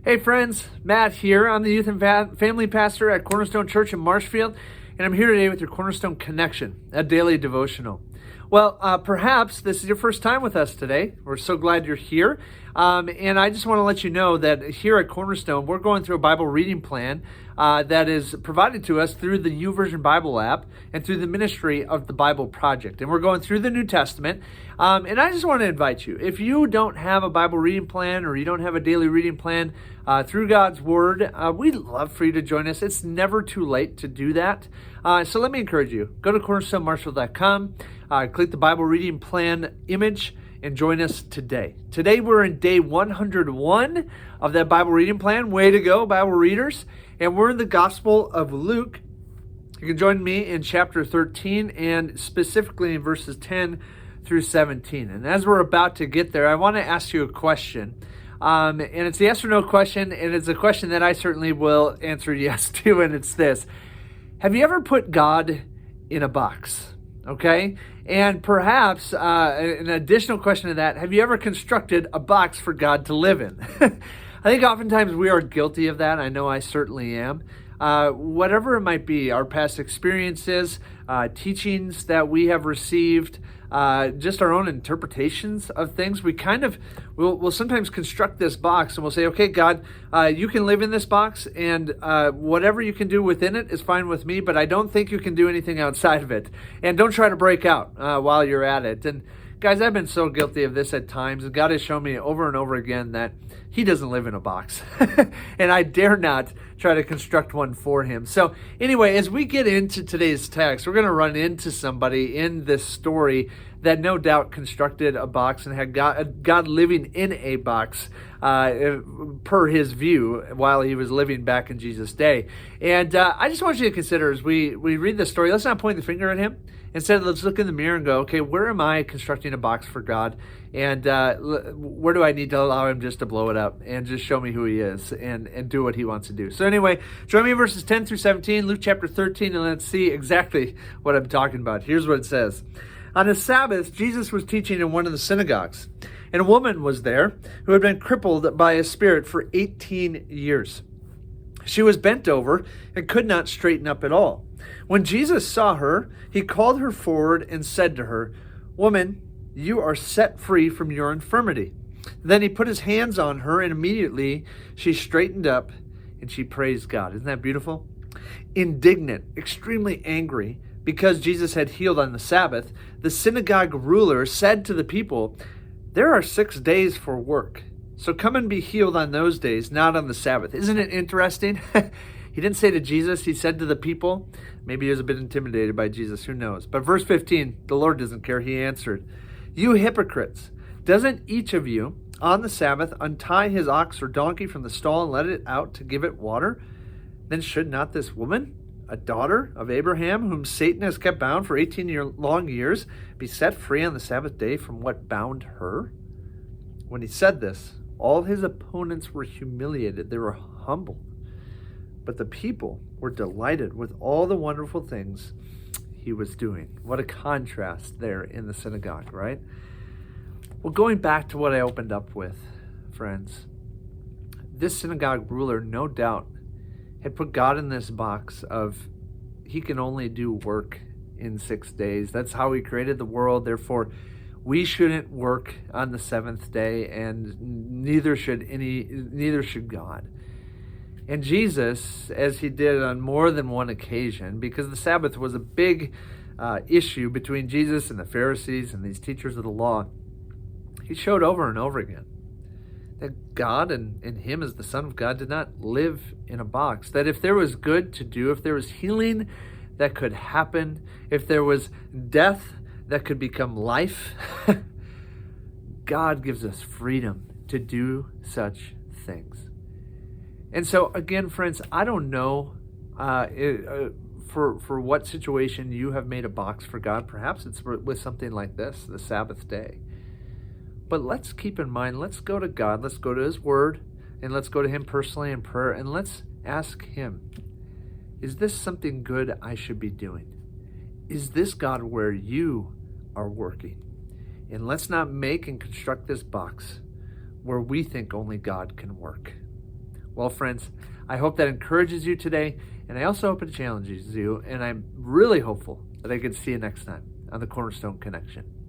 Hey friends, Matt here. I'm the youth and family pastor at Cornerstone Church in Marshfield, and I'm here today with your Cornerstone Connection, a daily devotional. Well, perhaps this is your first time with us today. We're so glad you're here. And I just want to let you know that here at Cornerstone, we're going through a Bible reading plan that is provided to us through the YouVersion Bible app and through the ministry of the Bible Project. And we're going through the New Testament. And I just want to invite you, if you don't have a Bible reading plan or you don't have a daily reading plan through God's Word, we'd love for you to join us. It's never too late to do that. So let me encourage you. Go to cornerstonemarshall.com, click the Bible reading plan image, and join us today. Today we're in day 101 of that Bible reading plan. Way to go, Bible readers. And we're in the Gospel of Luke. You can join me in chapter 13 and specifically in verses 10 through 17. And as we're about to get there, I want to ask you a question. And it's a yes or no question, and it's a question that I certainly will answer yes to, and it's this. Have you ever put God in a box? Okay? And perhaps an additional question to that, have you ever constructed a box for God to live in? I think oftentimes we are guilty of that. I know I certainly am. Whatever it might be, our past experiences, teachings that we have received, just our own interpretations of things, we'll sometimes construct this box and we'll say, okay, God, you can live in this box and whatever you can do within it is fine with me, but I don't think you can do anything outside of it. And don't try to break out while you're at it. And guys, I've been so guilty of this at times, and God has shown me over and over again that He doesn't live in a box. And I dare not try to construct one for Him. So anyway, as we get into today's text, we're going to run into somebody in this story that no doubt constructed a box and had God living in a box per His view while He was living back in Jesus' day. And I just want you to consider as we read this story, let's not point the finger at Him. Instead, let's look in the mirror and go, okay, where am I constructing a box for God? And where do I need to allow Him just to blow it up and just show me who He is and do what He wants to do? So anyway, join me in verses 10 through 17, Luke chapter 13, and let's see exactly what I'm talking about. Here's what it says. On the Sabbath, Jesus was teaching in one of the synagogues, and a woman was there who had been crippled by a spirit for 18 years. She was bent over and could not straighten up at all. When Jesus saw her, He called her forward and said to her, "Woman, you are set free from your infirmity." Then He put His hands on her, and immediately she straightened up and she praised God. Isn't that beautiful? Indignant, extremely angry, because Jesus had healed on the Sabbath, the synagogue ruler said to the people, "There are 6 days for work, so come and be healed on those days, not on the Sabbath." Isn't it interesting? He didn't say to Jesus, He said to the people. Maybe he was a bit intimidated by Jesus, who knows? But verse 15, the Lord doesn't care. He answered, "You hypocrites, doesn't each of you on the Sabbath untie his ox or donkey from the stall and let it out to give it water? Then should not this woman, a daughter of Abraham, whom Satan has kept bound for 18 long years, be set free on the Sabbath day from what bound her?" When He said this, all His opponents were humiliated. They were humbled. But the people were delighted with all the wonderful things He was doing. What a contrast there in the synagogue, right? Well, going back to what I opened up with, friends, this synagogue ruler, no doubt, had put God in this box of He can only do work in 6 days. That's how He created the world. Therefore, we shouldn't work on the seventh day, and neither should God. And Jesus, as He did on more than one occasion, because the Sabbath was a big issue between Jesus and the Pharisees and these teachers of the law, He showed over and over again that God and Him as the Son of God did not live in a box. That if there was good to do, if there was healing that could happen, if there was death that could become life, God gives us freedom to do such things. And so, again, friends, I don't know for what situation you have made a box for God. Perhaps it's with something like this, the Sabbath day. But let's keep in mind, let's go to God, let's go to His Word, and let's go to Him personally in prayer, and let's ask Him, is this something good I should be doing? Is this, God, where You are working? And let's not make and construct this box where we think only God can work. Well, friends, I hope that encourages you today, and I also hope it challenges you, and I'm really hopeful that I can see you next time on the Cornerstone Connection.